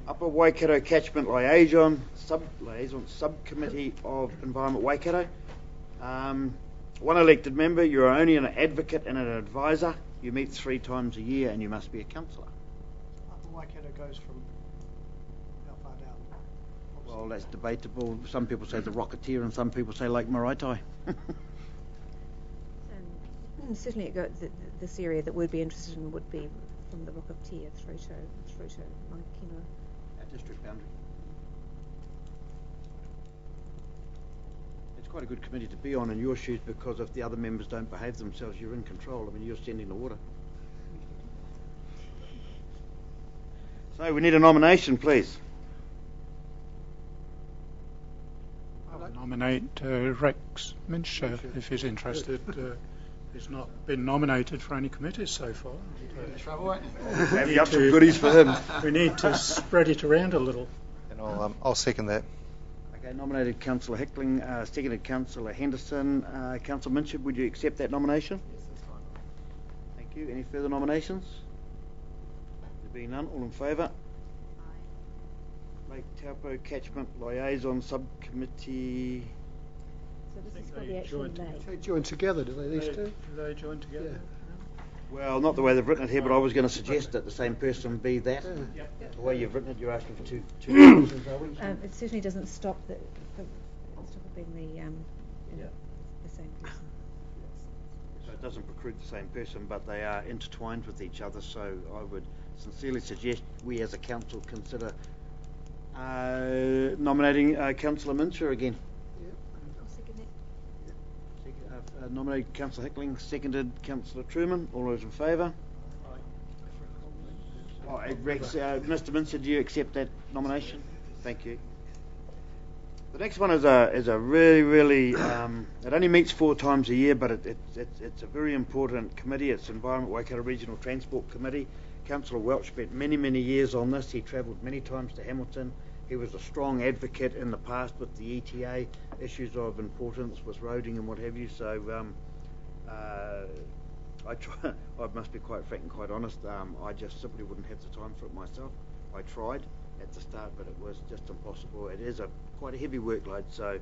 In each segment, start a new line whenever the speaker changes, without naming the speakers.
Upper Waikato Catchment Liaison Subcommittee of Environment Waikato. One elected member, you're only an advocate and an advisor. You meet 3 times a year and you must be a councillor.
Upper Waikato goes from how far down?
Well, that's debatable. Some people say the Rocketeer and some people say Lake Maraetai.
Certainly this area that we'd be interested in would be from the Rocketeer through to Mangakino.
Our district boundary. It's quite a good committee to be on in your shoes, because if the other members don't behave themselves, you're in control. I mean, you're sending the water. So we need a nomination, please.
I'll nominate Rex Minch if he's interested. He's not been nominated for any committees so far.
Have you got some goodies for him?
We need to spread it around a little.
And I'll second that.
Okay, nominated Councillor Hickling, seconded Councillor Henderson. Councillor Minch, would you accept that nomination?
Yes, that's fine.
Thank you. Any further nominations? There being none, all in favour? Lake Taupo Catchment Liaison Subcommittee.
So this is for the actual lake.
They join together, do they, these two?
Do they join together?
Yeah.
Well, not the way they've written it here, but I was going to suggest that the same person be that. The way you've written it, you're asking for two persons, are we?
It certainly doesn't stop it being the same person.
So it doesn't preclude the same person, but they are intertwined with each other, so I would sincerely suggest we as a council consider nominating Councillor Mincher again.
I'll second that.
Nominated Councillor Hickling, seconded Councillor Truman. All those in favour? Rex, Mr. Minster, do you accept that nomination? Thank you. The next one is a really it only meets 4 times a year, but it's a very important committee. It's Environment Waikato Regional Transport Committee. Councillor Welch spent many years on this. He travelled many times to Hamilton. He was a strong advocate in the past with the ETA issues of importance with roading and what have you. So I must be quite frank and quite honest. I just simply wouldn't have the time for it myself. I tried at the start, but it was just impossible. It is quite a heavy workload, so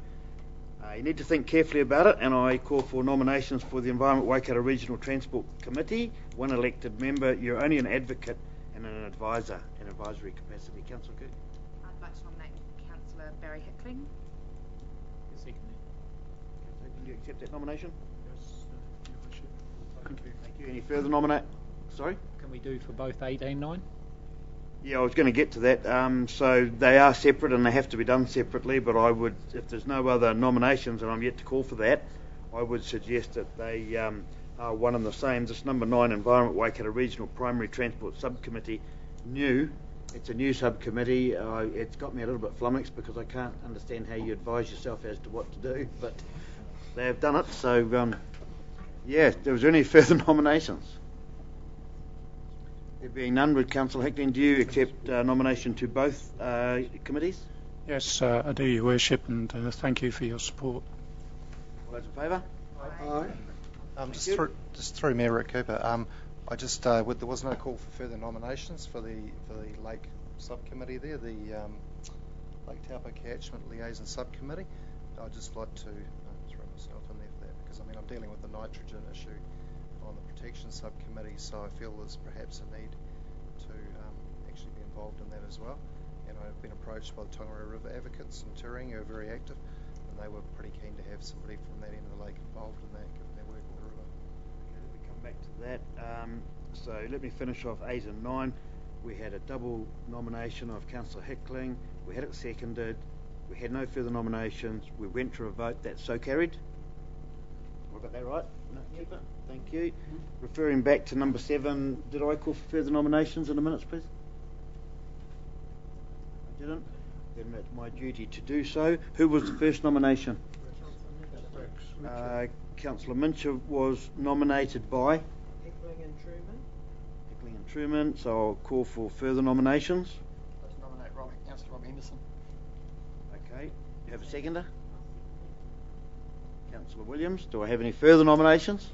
you need to think carefully about it. And I call for nominations for the Environment Waikato Regional Transport Committee. 1 elected member. You're only an advocate and an advisor in advisory capacity. Councillor Kirk.
I'd like to nominate Councillor Barry Hickling.
Do you accept that nomination?
Yes, I should. Thank you.
Thank you. Any further nominate? Sorry?
Can we do for both 8 and 9?
Yeah, I was going to get to that. So they are separate and they have to be done separately, but I would, if there's no other nominations and I'm yet to call for that, I would suggest that they are one and the same. This number 9, Environment Waikato Regional Primary Transport Subcommittee, new. It's a new subcommittee. It's got me a little bit flummoxed because I can't understand how you advise yourself as to what to do, but they have done it. So, there was any further nominations? There being none, would Councillor Hickling, do you accept nomination to both committees?
Yes, I do, Your Worship, and thank you for your support.
All those in favour?
Aye.
Just through Mayor Rick Cooper. There was no call for further nominations for the Lake Subcommittee there, the Lake Taupo Catchment Liaison Subcommittee. I'd just like to throw myself in there for that, because I'm dealing with the nitrogen issue on the Protection Subcommittee, so I feel there's perhaps a need to actually be involved in that as well. And I've been approached by the Tongariro River Advocates in Turangi, who are very active, and they were pretty keen to have somebody from that end of the lake involved in that, given their work on the river.
Okay, let me come back to that. So let me finish off 8 and 9. We had a double nomination of Councillor Hickling. We had it seconded. We had no further nominations. We went to a vote. That's so carried. I got that right? No, keep it. Thank you. Referring back to number 7, did I call for further nominations in the minutes, please? I didn't. Then that's my duty to do so. Who was the first nomination? Councillor Mincher was nominated by
Hickling and
Truman. So I'll call for further nominations.
Let's nominate Councillor Rob Henderson.
Okay. You have a seconder? Councillor Williams. Do I have any further nominations?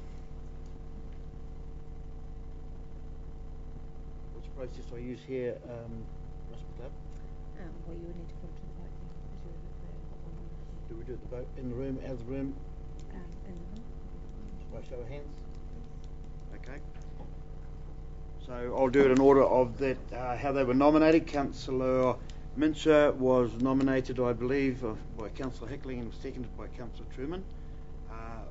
Which process I use here, Mr. McLeod?
would need to put it to the vote then, because you're the
Do we do the vote in the room, out of the room?
in the room.
By show of hands? Okay. So I'll do it in order of that, how they were nominated. Councillor Mincher was nominated, I believe, by Councillor Hickling and was seconded by Councillor Truman.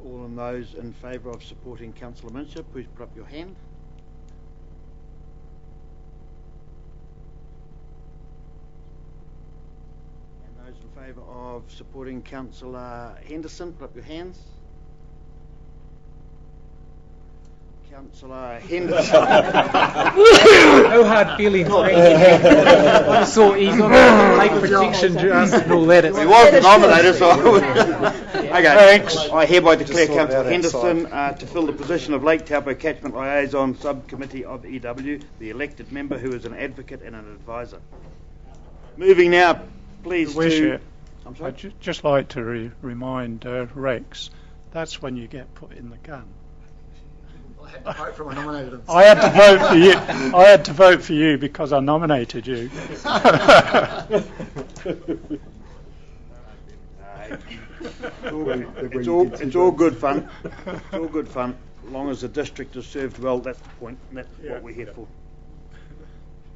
All of those in favour of supporting Councillor Mincher, please put up your hand. And those in favour of supporting Councillor Henderson, put up your hands. Councillor Henderson.
No hard feelings. I saw he's on lake protection just and all that.
He was nominated, so okay. Thanks. I hereby declare Councillor Henderson to fill the position of Lake Taupo Catchment Liaison Subcommittee of EW, the elected member who is an advocate and an advisor. Moving now, please, to... I'm sorry?
I'd just like to remind Rex, that's when you get put in the gun.
I had to vote for him. I nominated him.
I had to vote for you. I had to vote for you because I nominated you.
It's all good fun. It's all good fun. As long as the district is served well, that's the point. And that's what we're here for.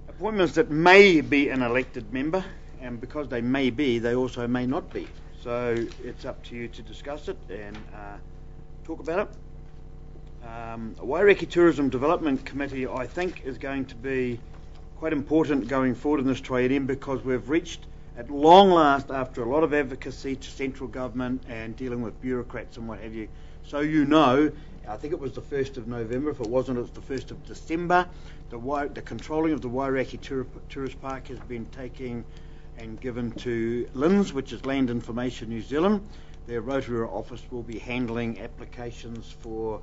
Appointments that may be an elected member, and because they may be, they also may not be. So it's up to you to discuss it and talk about it. Waireki Tourism Development Committee, I think, is going to be quite important going forward in this triennium because we've reached, at long last, after a lot of advocacy to central government and dealing with bureaucrats and what have you. So you know, I think it was the 1st of November. If it wasn't, it's the 1st of December. The controlling of the Waireki Tourist Park has been taken and given to LINZ, which is Land Information New Zealand. Their Rotorua office will be handling applications for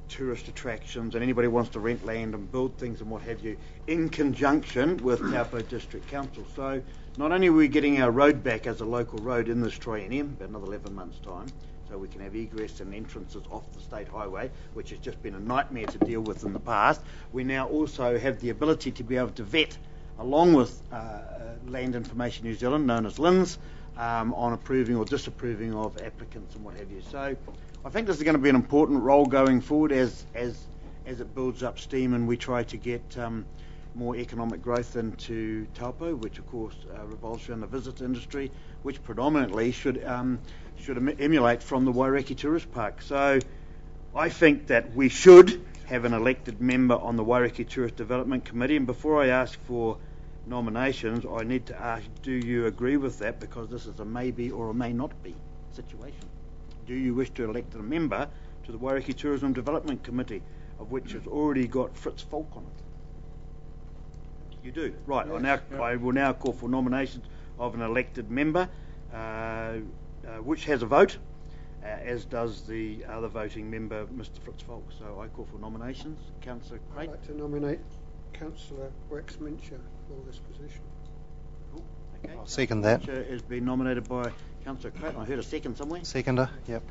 tourist attractions and anybody who wants to rent land and build things and what have you, in conjunction with Taupo District Council. So not only are we getting our road back as a local road in this triennium, about another 11 months' time, so we can have egress and entrances off the state highway, which has just been a nightmare to deal with in the past, we now also have the ability to be able to vet, along with Land Information New Zealand, known as LINZ, on approving or disapproving of applicants and what have you. So I think this is going to be an important role going forward as it builds up steam and we try to get more economic growth into Taupo, which of course revolves around the visitor industry, which predominantly should emulate from the Waireki Tourist Park. So I think that we should have an elected member on the Waireki Tourist Development Committee, and before I ask for nominations, I need to ask, do you agree with that? Because this is a maybe or a may not be situation. Do you wish to elect a member to the Waireki Tourism Development Committee, of which has already got Fritz Falk on it? You do? Right. Yes, I will now call for nominations of an elected member, which has a vote, as does the other voting member, Mr. Fritz Falk. So I call for nominations. Councillor Craig.
I'd like to nominate Councillor Rex Mincher for this position.
Cool. Okay.
I'll second that.
Mincher has been nominated by Councillor Craig. I heard a second somewhere.
Seconder, yep.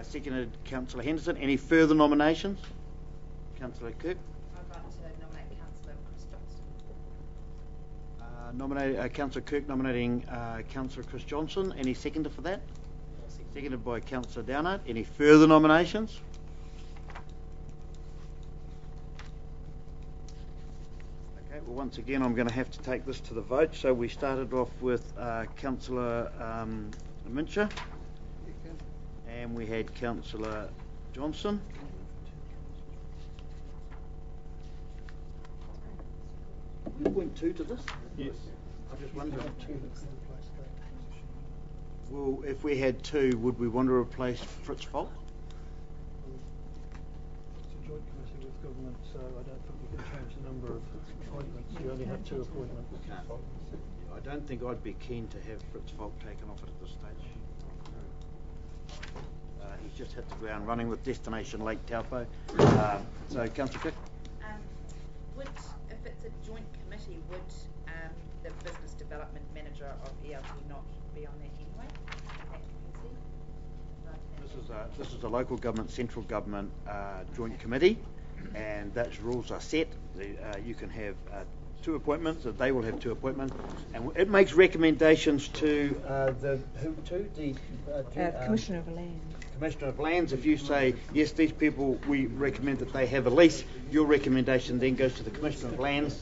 Seconded Councillor Henderson. Any further nominations? Councillor Kirk.
I'd like to nominate Councillor Chris Johnston.
Councillor Kirk nominating Councillor Chris Johnson. Any seconder for that? Seconded by Councillor Downard. Any further nominations? Okay, well, once again, I'm going to have to take this to the vote. So we started off with Councillor Mincher, and we had Councillor Johnson. Can we appoint two to this?
Yes.
I just wondered. Well, if we had two, would we want to replace Fritz Falk?
It's a joint committee with government, so I don't think we can change the number of appointments. You only have two appointments.
I don't think I'd be keen to have Fritz Falk taken off it at this stage. He's just hit the ground running with Destination Lake Taupo. So, Councillor Cook?
If it's a joint committee, would the business development manager of ELT not be on that anyway?
This is a local government, central government joint committee, and those rules are set. You can have 2 appointments, that they will have 2 appointments, and it makes recommendations to the
Commissioner of Land.
Commissioner of Lands. If you say, yes, these people, we recommend that they have a lease, your recommendation then goes to the Commissioner of Lands,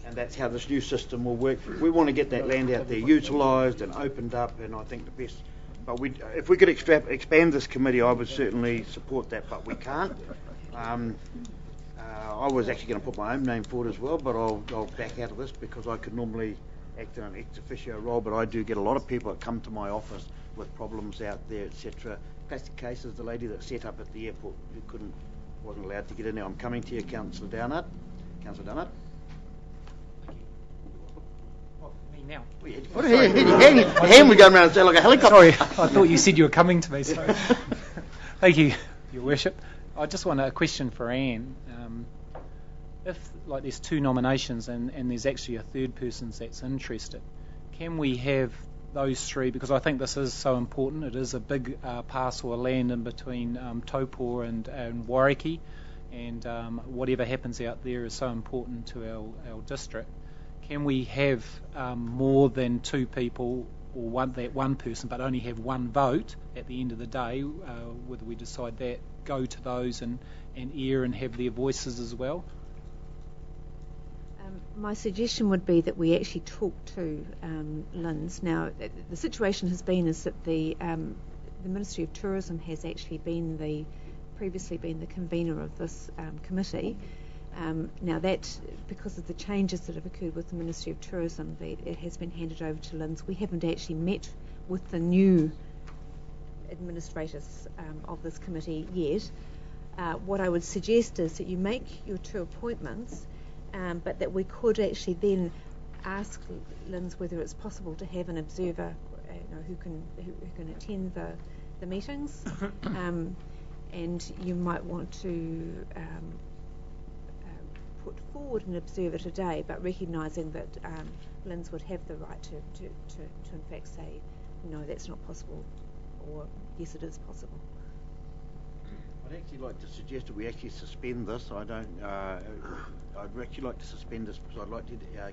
and that's how this new system will work. We want to get that land out there utilised and opened up, and I think the best. But if we could expand this committee, I would certainly support that, but we can't. I was actually going to put my own name forward as well, but I'll back out of this because I could normally act in an ex officio role, but I do get a lot of people that come to my office with problems out there, etc. Plastic cases, the lady that set up at the airport who wasn't allowed to get in there. I'm coming to you, Councillor Downard. Councillor Downard.
Me now.
What a hand we're going around and sound like a helicopter.
Sorry, I thought you said you were coming to me. So. Thank you, Your Worship. I just want a question for Anne. If there's 2 nominations and there's actually a third person that's interested, can we have those 3? Because I think this is so important. It is a big parcel of land in between Taupo and Wairiki, and whatever happens out there is so important to our district. Can we have more than 2 people, or one person, but only have 1 vote at the end of the day, whether we decide that, go to those and air and have their voices as well?
My suggestion would be that we actually talk to LINZ. Now, the situation has been is that the Ministry of Tourism has actually previously been the convener of this committee. Now that, because of the changes that have occurred with the Ministry of Tourism, it has been handed over to LINZ. We haven't actually met with the new administrators of this committee yet. What I would suggest is that you make your 2 appointments, but that we could actually then ask LINZ whether it's possible to have an observer, who can attend the meetings, and you might want to put forward an observer today, but recognising that LINZ would have the right to in fact say, no, that's not possible, or yes, it is possible.
I'd actually like to suggest that we actually suspend this. I'd actually like to suspend this because I'd like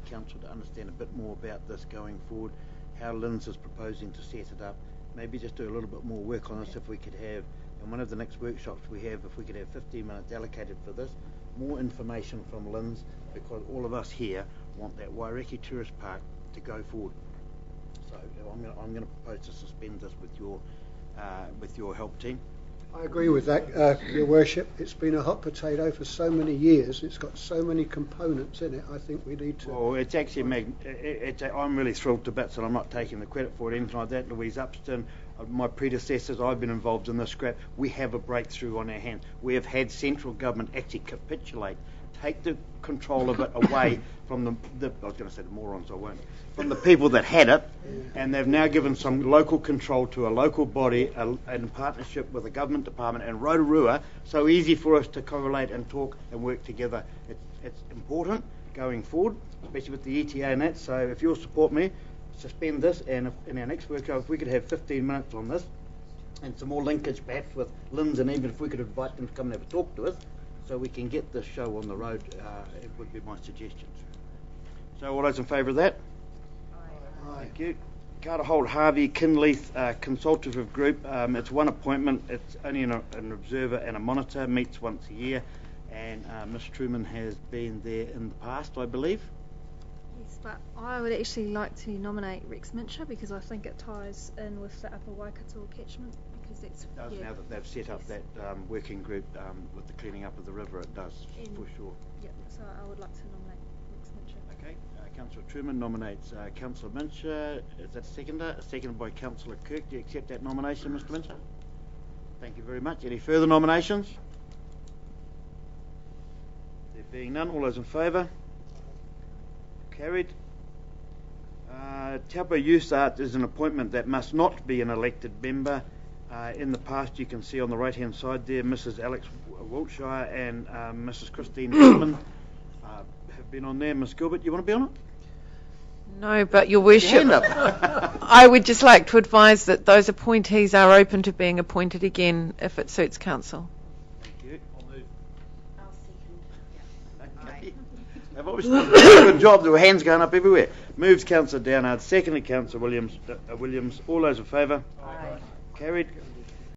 Council to understand a bit more about this going forward, how LINZ is proposing to set it up. Maybe just do a little bit more work on this if we could have, in one of the next workshops we have, if we could have 15 minutes allocated for this, more information from LINZ, because all of us here want that Wairiki Tourist Park to go forward. So I'm going to propose to suspend this with your help, team.
I agree with that, Your Worship. It's been a hot potato for so many years. It's got so many components in it. I think we need to...
Well, it's actually... I'm really thrilled to bits, and I'm not taking the credit for it, anything like that. Louise Upston, my predecessors, I've been involved in this scrap. We have a breakthrough on our hands. We have had central government actually capitulate, take the control of it away from the I was going to say the morons, I won't, from the people that had it, and they've now given some local control to a local body in partnership with a government department and Rotorua, so easy for us to correlate and talk and work together. It's important going forward, especially with the ETA and that, so if you'll support me, suspend this, and if, in our next workshop, if we could have 15 minutes on this, and some more linkage perhaps with LINZ, and even if we could invite them to come and have a talk to us, so we can get this show on the road, it would be my suggestion. So all those in favour of that? Aye. Thank you. Carter Holt Harvey Kinleith Consultative Group. It's 1 appointment. It's only an observer and a monitor. Meets once a year, and Ms. Truman has been there in the past, I believe.
Yes, but I would actually like to nominate Rex Mincher because I think it ties in with the Upper Waikato catchment. It does,
now that they've set up that working group with the cleaning up of the river, it does, for sure.
Yep, so I would like to nominate Rex Mincher.
Okay, Councillor Truman nominates Councillor Mincher. Is that a seconder? Seconded by Councillor Kirk. Do you accept that nomination, Mr. Mincher? Thank you very much. Any further nominations? There being none, all those in favour? Carried. Taupo Youth Art is an appointment that must not be an elected member. In the past, you can see on the right-hand side there, Mrs. Alex Wiltshire and Mrs. Christine Hillman have been on there. Ms. Gilbert, you want to be on it?
No, but Your Worship, I would just like to advise that those appointees are open to being appointed again if it suits Council.
Thank you.
I'll second. Yeah.
Okay. They've obviously done a good job. There were hands going up everywhere. Moves Councillor Downard, seconded Councillor Williams. All those in favour?
Aye.
Carried.